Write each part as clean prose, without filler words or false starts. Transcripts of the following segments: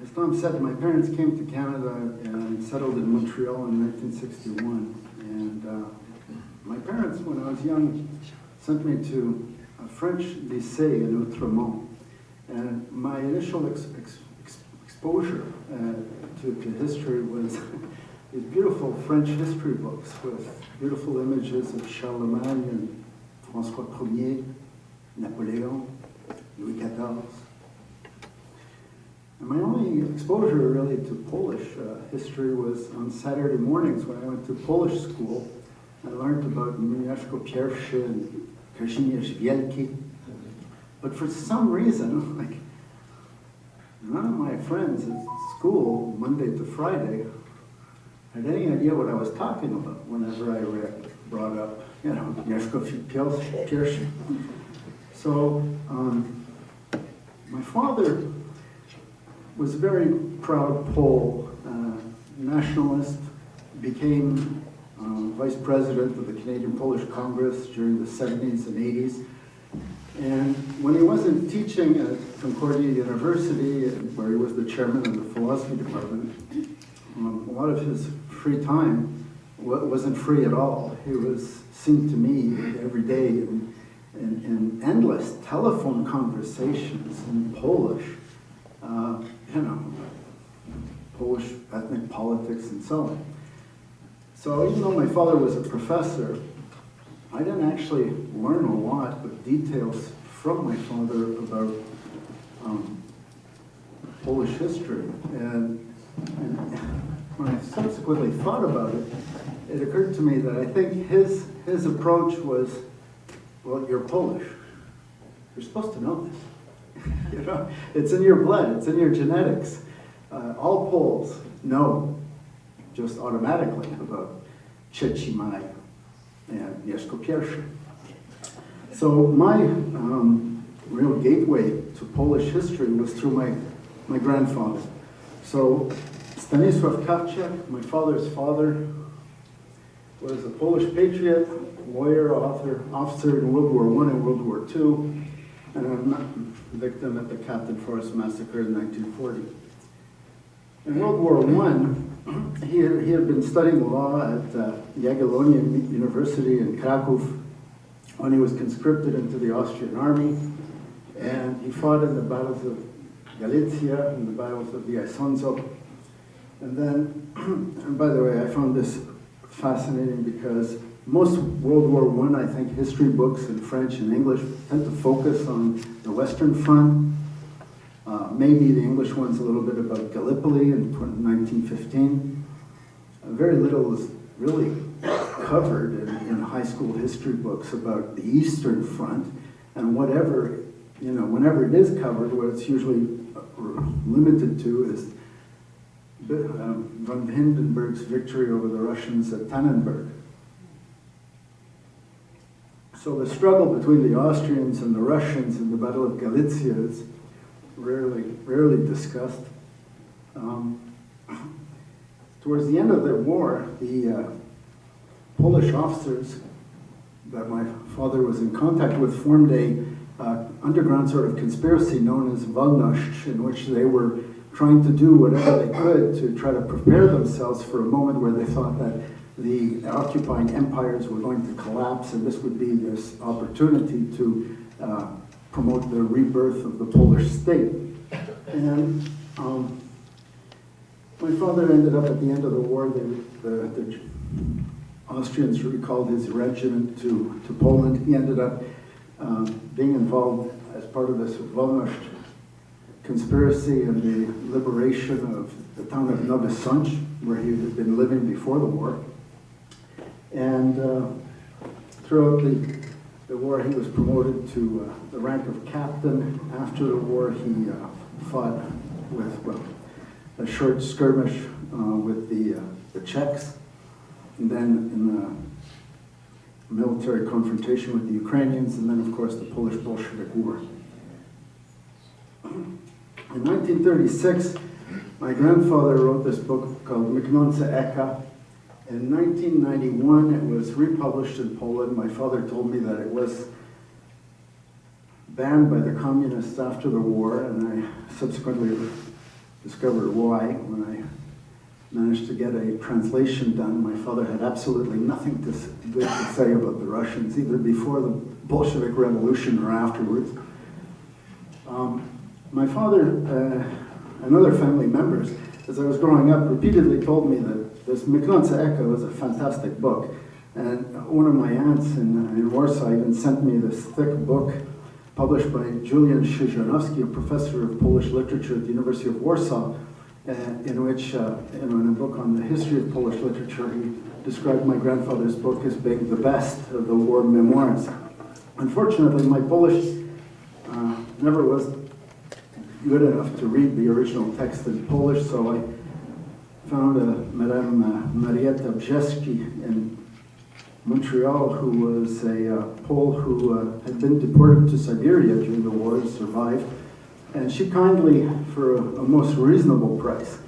as Tom said, my parents came to Canada and settled in Montreal in 1961. And my parents, when I was young, sent me to a French lycée in Outremont. And my initial exposure to history was these beautiful French history books with beautiful images of Charlemagne and François Ier, Napoleon, Louis XIV. And my only exposure really to Polish history was on Saturday mornings when I went to Polish school. I learned about Mieszko I and Kazimierz Wielki. But for some reason, like, none of my friends at school, Monday to Friday, had any idea what I was talking about whenever I brought up, Mieszko I. So my father was a very proud Pole, nationalist, became vice president of the Canadian Polish Congress during the 70s and 80s. And when he wasn't teaching at Concordia University, where he was the chairman of the philosophy department, a lot of his free time wasn't free at all. He was seen to me every day in endless telephone conversations in Polish, Polish ethnic politics and so on. So even though my father was a professor, I didn't actually learn a lot of details from my father about Polish history. And when I subsequently thought about it, it occurred to me that I think his approach was, well, you're Polish. You're supposed to know this. It's in your blood, it's in your genetics. All Poles know just automatically about Czechimaj and Mieszko I. So my real gateway to Polish history was through my grandfather. So Stanisław Kavchak, my father's father, was a Polish patriot, lawyer, officer in World War I and World War II, and a victim at the Captain Forrest Massacre in 1940. In World War I, he had been studying law at Jagiellonian University in Krakow when he was conscripted into the Austrian army, and he fought in the battles of Galicia and the battles of the Isonzo. And then, and by the way, I found this fascinating because most World War I think, history books in French and English tend to focus on the Western Front. Maybe the English one's a little bit about Gallipoli in 1915. Very little is really covered in high school history books about the Eastern Front, and whatever, whenever it is covered, what it's usually limited to is von Hindenburg's victory over the Russians at Tannenberg. So the struggle between the Austrians and the Russians in the Battle of Galicia is rarely discussed. Towards the end of the war, the Polish officers that my father was in contact with formed a underground sort of conspiracy known as Wolność, in which they were trying to do whatever they could to try to prepare themselves for a moment where they thought that the occupying empires were going to collapse, and this would be this opportunity to promote the rebirth of the Polish state. And my father ended up at the end of the war, the Austrians recalled his regiment to Poland. He ended up being involved as part of this Wolność conspiracy and the liberation of the town of Nowy Sącz, where he had been living before the war. And throughout the war, he was promoted to the rank of captain. After the war, he fought with a short skirmish with the Czechs, and then in the military confrontation with the Ukrainians, and then, of course, the Polish-Bolshevik War. In 1936, my grandfather wrote this book called Mknące Echa. In 1991, it was republished in Poland. My father told me that it was banned by the communists after the war, and I subsequently discovered why when I managed to get a translation done. My father had absolutely nothing good to say about the Russians, either before the Bolshevik Revolution or afterwards. My father and other family members, as I was growing up, repeatedly told me that this Miknonce Echo is a fantastic book. And one of my aunts in Warsaw even sent me this thick book published by Julian Krzyżanowski, a professor of Polish literature at the University of Warsaw, in which, in a book on the history of Polish literature, he described my grandfather's book as being the best of the war memoirs. Unfortunately, my Polish never was good enough to read the original text in Polish, so I found Madame Marietta Brzeski in Montreal, who was a Pole who had been deported to Siberia during the war and survived. And she kindly, for a most reasonable price,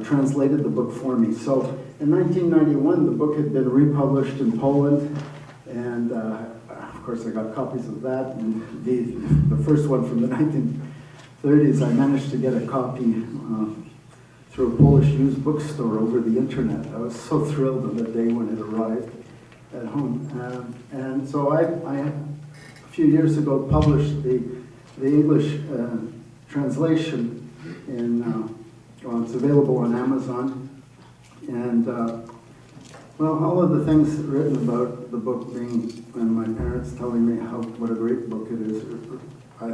translated the book for me. So in 1991, the book had been republished in Poland, and of course I got copies of that. And the first one from the 1930s, I managed to get a copy through a Polish used bookstore over the internet. I was so thrilled on the day when it arrived at home. And so I, a few years ago, published the English translation in, well, it's available on Amazon. And, well, all of the things written about the book being, and my parents telling me what a great book it is, I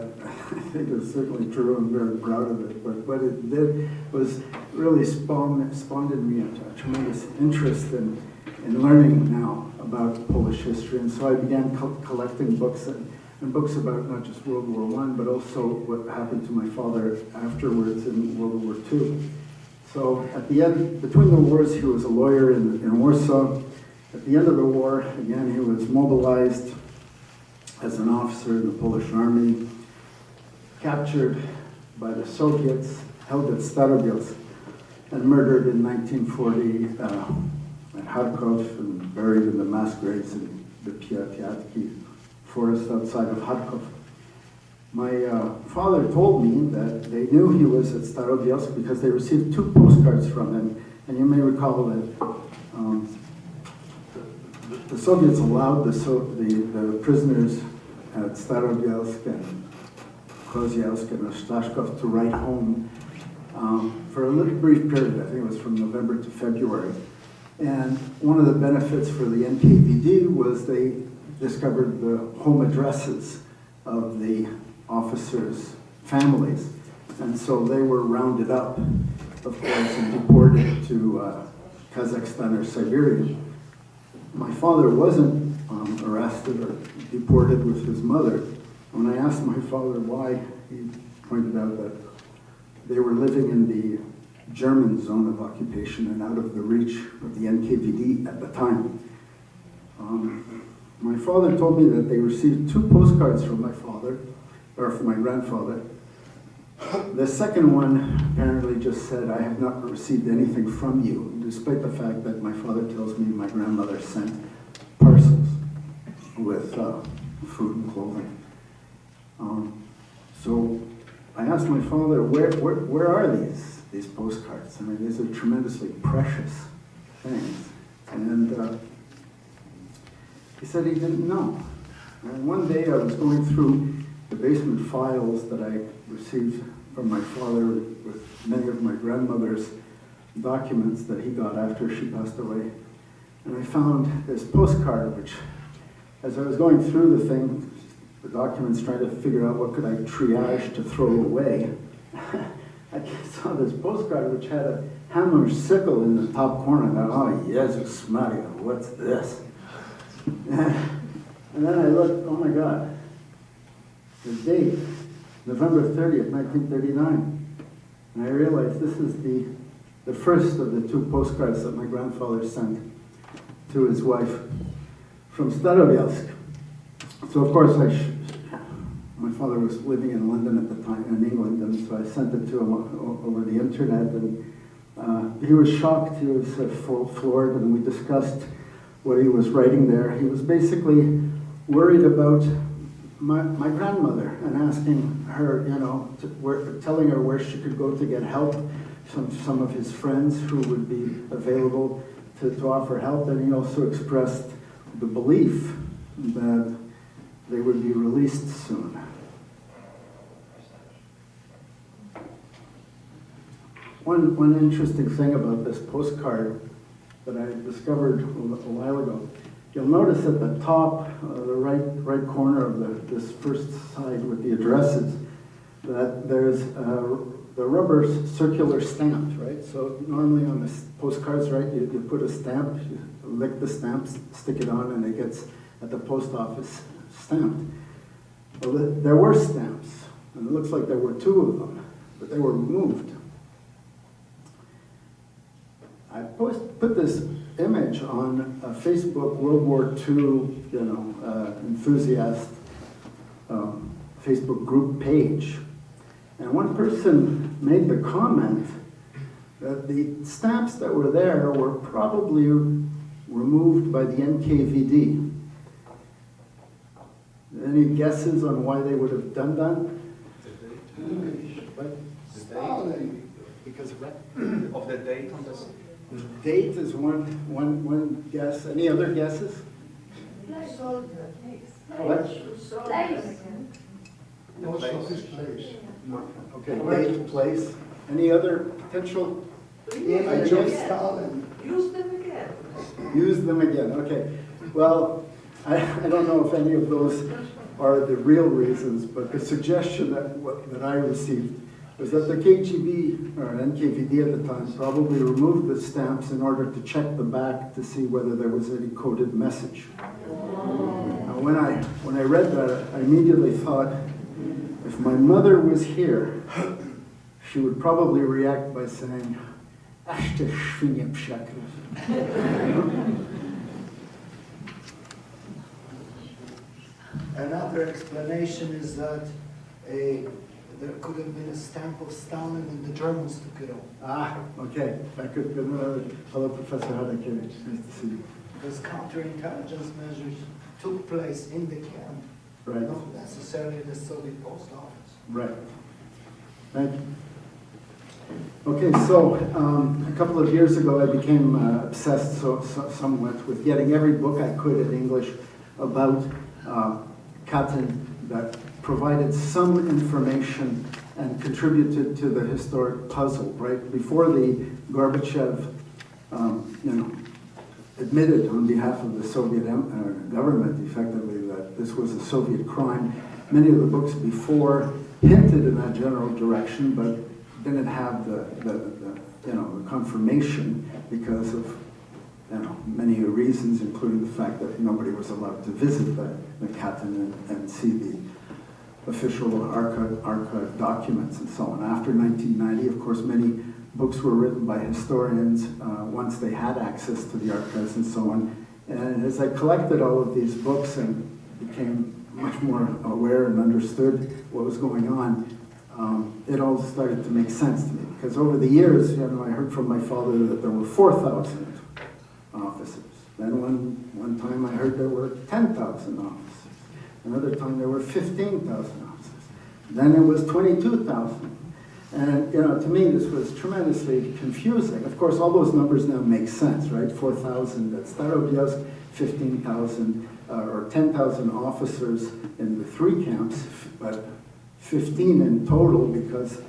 think it's certainly true. I'm very proud of it. But what it did was really spawned in me a tremendous interest in learning now about Polish history. And so I began collecting books and books about not just World War I, but also what happened to my father afterwards in World War II. So at the end, between the wars, he was a lawyer in Warsaw. At the end of the war, again, he was mobilized as an officer in the Polish army, captured by the Soviets, held at Starobielsk, and murdered in 1940 at Kharkov and buried in the mass graves in the Piatiatki forest outside of Kharkov. My father told me that they knew he was at Starobielsk because they received 2 postcards from him. And you may recall that the Soviets allowed the prisoners at Starobielsk and Kozielsk and Ostashkov to write home for a little brief period. I think it was from November to February. And one of the benefits for the NKVD was they discovered the home addresses of the officers' families. And so they were rounded up, of course, and deported to Kazakhstan or Siberia. My father wasn't arrested or deported with his mother. When I asked my father why, he pointed out that they were living in the German zone of occupation and out of the reach of the NKVD at the time. My father told me that they received 2 postcards from my father, or from my grandfather. The second one apparently just said, "I have not received anything from you," despite the fact that my father tells me my grandmother sent parcels with food and clothing. So I asked my father, where are these postcards? I mean, these are tremendously precious things. And he said he didn't know. And one day I was going through the basement files that I received from my father with many of my grandmother's documents that he got after she passed away. And I found this postcard, which, as I was going through the documents, trying to figure out what could I triage to throw away, I saw this postcard which had a hammer sickle in the top corner. And I thought, oh, Jesus Maria, what's this? And then I looked, oh my God, the date, November 30th, 1939. And I realized this is the first of the 2 postcards that my grandfather sent to his wife from Starobielsk. So of course my father was living in London at the time, in England, and so I sent it to him over the internet, and he was shocked, he was floored, and we discussed what he was writing there. He was basically worried about my grandmother and asking her, telling her where she could go to get help, some of his friends who would be available to offer help, and he also expressed the belief that they would be released soon. One interesting thing about this postcard that I discovered a while ago, you'll notice at the top, the right corner of this first side with the addresses, that there's the rubber circular stamps, right? So normally on the postcards, right, you put a stamp, you lick the stamp, stick it on, and it gets at the post office stamped. Well, there were stamps, and it looks like there were 2 of them, but they were removed. I put this image on a Facebook World War II, enthusiast Facebook group page. And one person made the comment that the stamps that were there were probably removed by the NKVD. Any guesses on why they would have done that? What? The date? Because of the date on this? The date is one guess. Any other guesses? Place. What? Place. Post office place. Okay, date, place. Any other potential ideas? Stalin. Use them again. Use them again, okay. Well, I don't know if any of those are the real reasons, but the suggestion that I received was that the KGB, or NKVD at the time, probably removed the stamps in order to check the back to see whether there was any coded message. Now, when I read that, I immediately thought, if my mother was here, she would probably react by saying, "Ashte świnie psiakry." Another explanation is that there could have been a stamp of Stalin and the Germans took it off. Ah, okay. That could be another. Hello, Professor Halecki. Nice to see you. Because counterintelligence measures took place in the camp, Right. not necessarily the Soviet post office. Right. Thank you. Okay, so a couple of years ago, I became obsessed somewhat with getting every book I could in English about Katyn that provided some information and contributed to the historic puzzle, right? Before the Gorbachev, admitted on behalf of the Soviet government, effectively, that this was a Soviet crime, many of the books before hinted in that general direction, but didn't have the confirmation because of many reasons, including the fact that nobody was allowed to visit the Katyn and see the official archive documents and so on. After 1990, of course, many books were written by historians once they had access to the archives and so on. And as I collected all of these books and became much more aware and understood what was going on, it all started to make sense to me. Because over the years, I heard from my father that there were 4,000 officers. Then one time I heard there were 10,000 officers. Another time there were 15,000 officers. Then it was 22,000. And to me this was tremendously confusing. Of course, all those numbers now make sense, right? 4,000 at Starobielsk, 15,000 or 10,000 officers in the 3 camps, but 15 in total because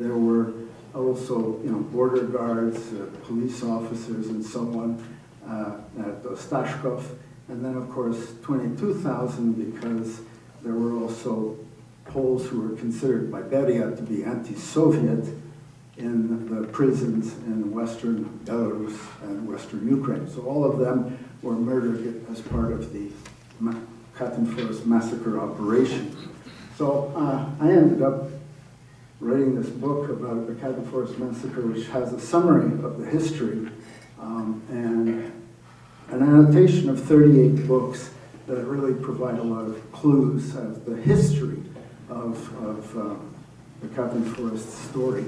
there were also border guards, police officers, and so on at Ostashkov. And then, of course, 22,000 because there were also Poles who were considered by Beria to be anti-Soviet in the prisons in Western Belarus and Western Ukraine. So all of them were murdered as part of the Katyn Forest massacre operation. So I ended up writing this book about the Katyn Forest massacre, which has a summary of the history and an annotation of 38 books that really provide a lot of clues of the history of the Katyn Forest story.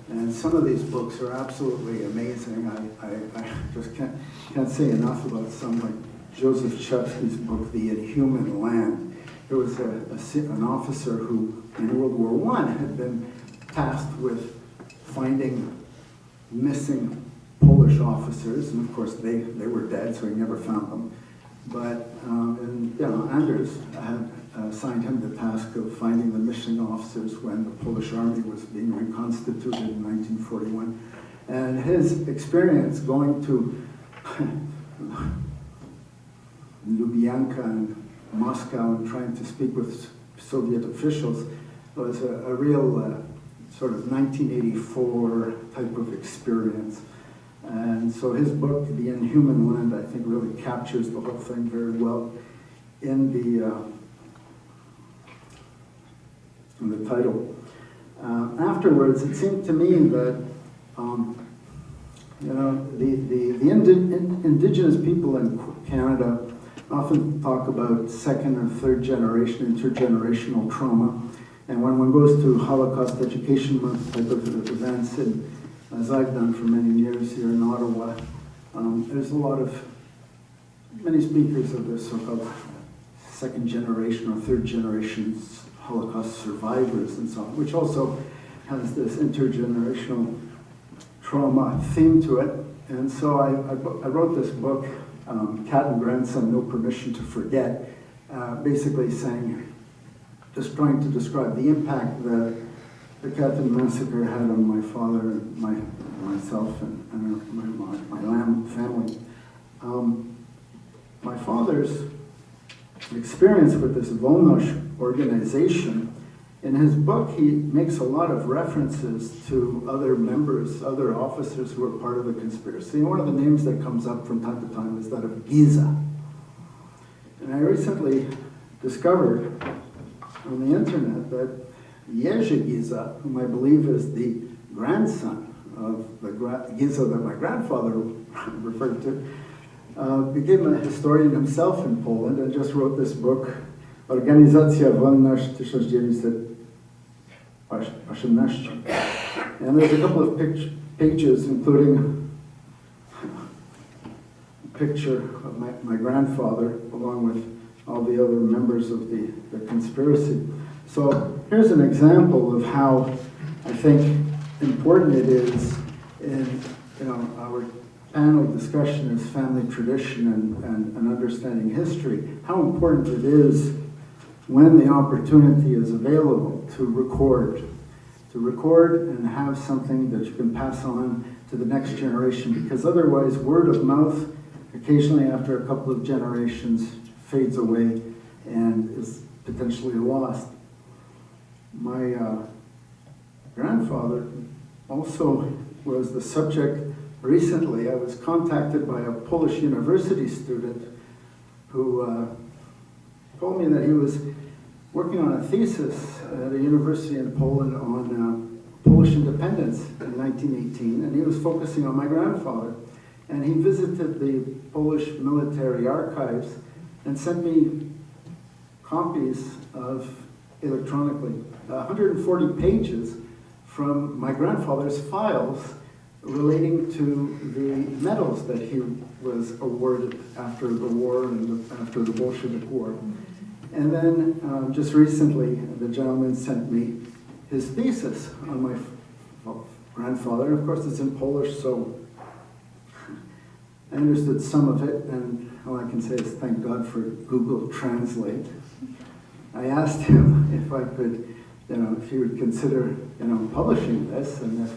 And some of these books are absolutely amazing. I just can't say enough about some, like Joseph Chevsky's book, The Inhuman Land. there was an officer who, in World War I, had been tasked with finding missing Polish officers, and of course they were dead, so he never found them. But Anders had assigned him the task of finding the missing officers when the Polish army was being reconstituted in 1941. And his experience going to Lubyanka and Moscow and trying to speak with Soviet officials was a real sort of 1984 type of experience. And so his book, The Inhuman Land, I think really captures the whole thing very well in the title. Afterwards, it seemed to me that the indigenous people in Canada often talk about second or third generation, intergenerational trauma. And when one goes to Holocaust Education Month type of events, and as I've done for many years here in Ottawa, there's many speakers of this so-called second generation or third generation Holocaust survivors and so on, which also has this intergenerational trauma theme to it. And so I wrote this book, Cat and Grandson, No Permission to Forget, basically just trying to describe the impact that the Katyn massacre had on my father, and myself, and my Lamb family. My father's experience with this Volnosh organization, in his book he makes a lot of references to other members, other officers who were part of the conspiracy. And one of the names that comes up from time to time is that of Giza. And I recently discovered on the internet that Jerzy Giza, whom I believe is the grandson of the Giza that my grandfather referred to, became a historian himself in Poland and just wrote this book, Organizacja Wolność 1918. And there's a couple of pages, including a picture of my grandfather, along with all the other members of the conspiracy. So here's an example of how I think important it is in our panel discussion is family tradition and understanding history, how important it is when the opportunity is available to record and have something that you can pass on to the next generation, because otherwise word of mouth occasionally after a couple of generations fades away and is potentially lost. My grandfather also was the subject. Recently, I was contacted by a Polish university student who told me that he was working on a thesis at a university in Poland on Polish independence in 1918, and he was focusing on my grandfather. And he visited the Polish military archives and sent me copies of, electronically, 140 pages from my grandfather's files relating to the medals that he was awarded after the war and after the Bolshevik War. And then just recently, the gentleman sent me his thesis on my grandfather. Of course, it's in Polish, so I understood some of it, and all I can say is thank God for Google Translate. I asked him if I could, if he would consider, publishing this, and if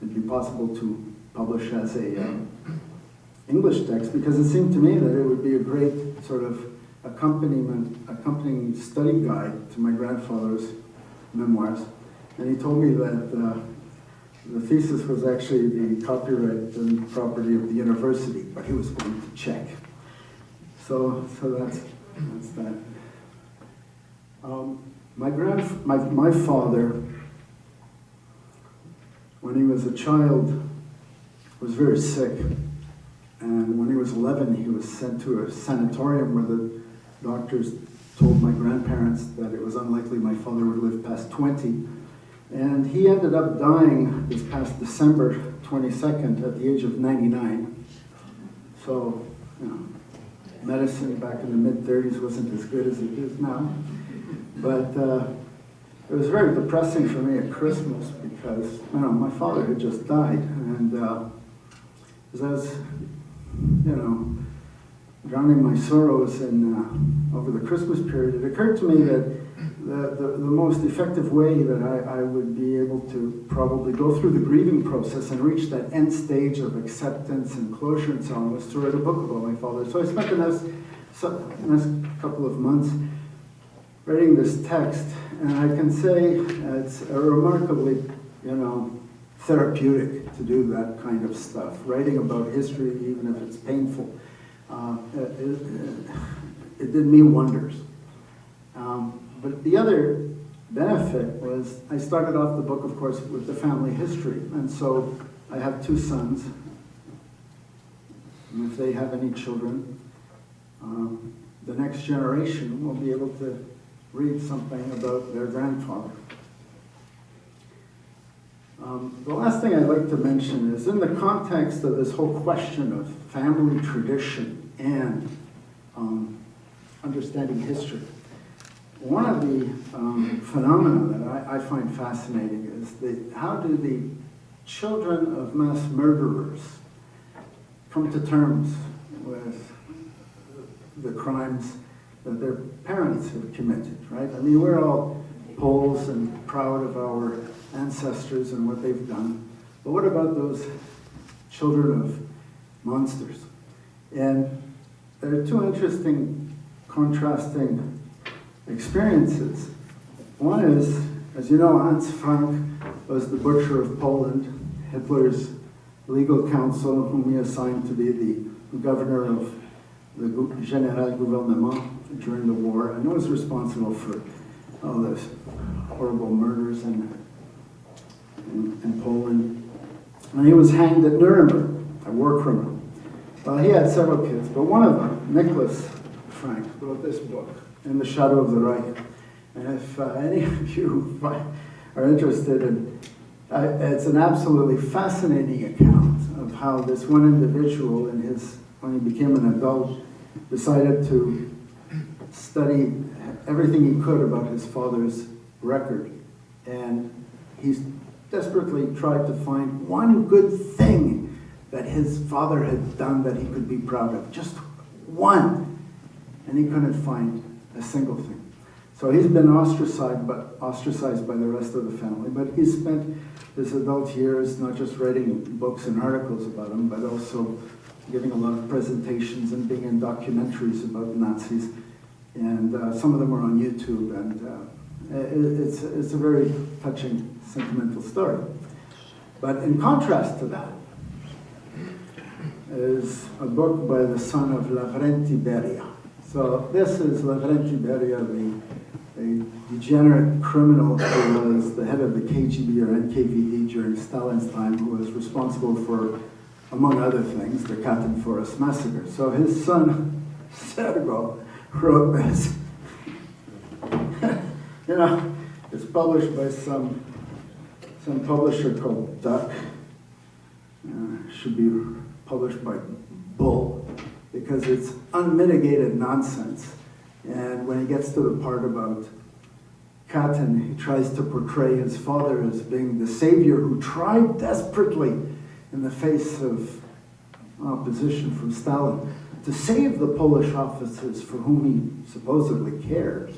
it'd be possible to publish as a English text, because it seemed to me that it would be a great sort of accompanying study guide to my grandfather's memoirs. And he told me that the thesis was actually the copyright and property of the university, but he was going to check. So that's that. My father, when he was a child, was very sick. And when he was 11, he was sent to a sanatorium where the doctors told my grandparents that it was unlikely my father would live past 20. And he ended up dying this past December 22nd at the age of 99. So, medicine back in the mid-30s wasn't as good as it is now. But it was very depressing for me at Christmas because, my father had just died. And as I was, drowning my sorrows in over the Christmas period, it occurred to me that the most effective way that I would be able to probably go through the grieving process and reach that end stage of acceptance and closure and so on was to write a book about my father. So I spent the next couple of months writing this text, and I can say it's a remarkably, therapeutic to do that kind of stuff. Writing about history, even if it's painful, it did me wonders. But the other benefit was I started off the book, of course, with the family history. And so I have 2 sons. And if they have any children, the next generation will be able to read something about their grandfather. The last thing I'd like to mention is in the context of this whole question of family tradition and understanding history. One of the phenomena that I find fascinating is how do the children of mass murderers come to terms with the crimes that their parents have committed, right? I mean, we're all Poles and proud of our ancestors and what they've done, but what about those children of monsters? And there are 2 interesting, contrasting experiences. One is, as you know, Hans Frank was the butcher of Poland, Hitler's legal counsel, whom he assigned to be the governor of the General Gouvernement during the war, and was responsible for all those horrible murders in Poland. And he was hanged at Nuremberg, a war criminal. Well, he had several kids, but one of them, Nicholas Frank, wrote this book, In the Shadow of the Reich. And if any of you are interested in, it's an absolutely fascinating account of how this one individual, when he became an adult, decided to study everything he could about his father's record. And he's desperately tried to find one good thing that his father had done that he could be proud of. Just one. And he couldn't find a single thing. So he's been ostracized by the rest of the family, but he's spent his adult years not just writing books and articles about him, but also giving a lot of presentations and being in documentaries about Nazis. And some of them are on YouTube, and it's a very touching, sentimental story. But in contrast to that is a book by the son of Lavrenti Beria. So this is Lavrenti Beria, the degenerate criminal who was the head of the KGB or NKVD during Stalin's time, who was responsible for, among other things, the Katyn Forest massacre. So his son, Sergo, wrote this. It's published by some publisher called Duck. Should be published by Bull, because it's unmitigated nonsense. And when he gets to the part about Katyn, he tries to portray his father as being the savior who tried desperately in the face of opposition from Stalin to save the Polish officers for whom he supposedly cared.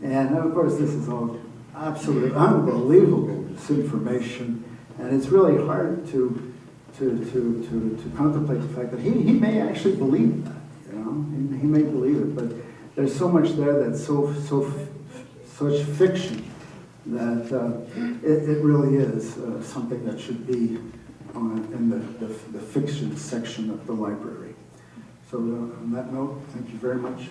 And of course, this is all absolutely unbelievable misinformation, and it's really hard to contemplate the fact that he may actually believe that. He may believe it, but there's so much there that's such fiction that it really is something that should be in the fiction section of the library. So on that note, thank you very much.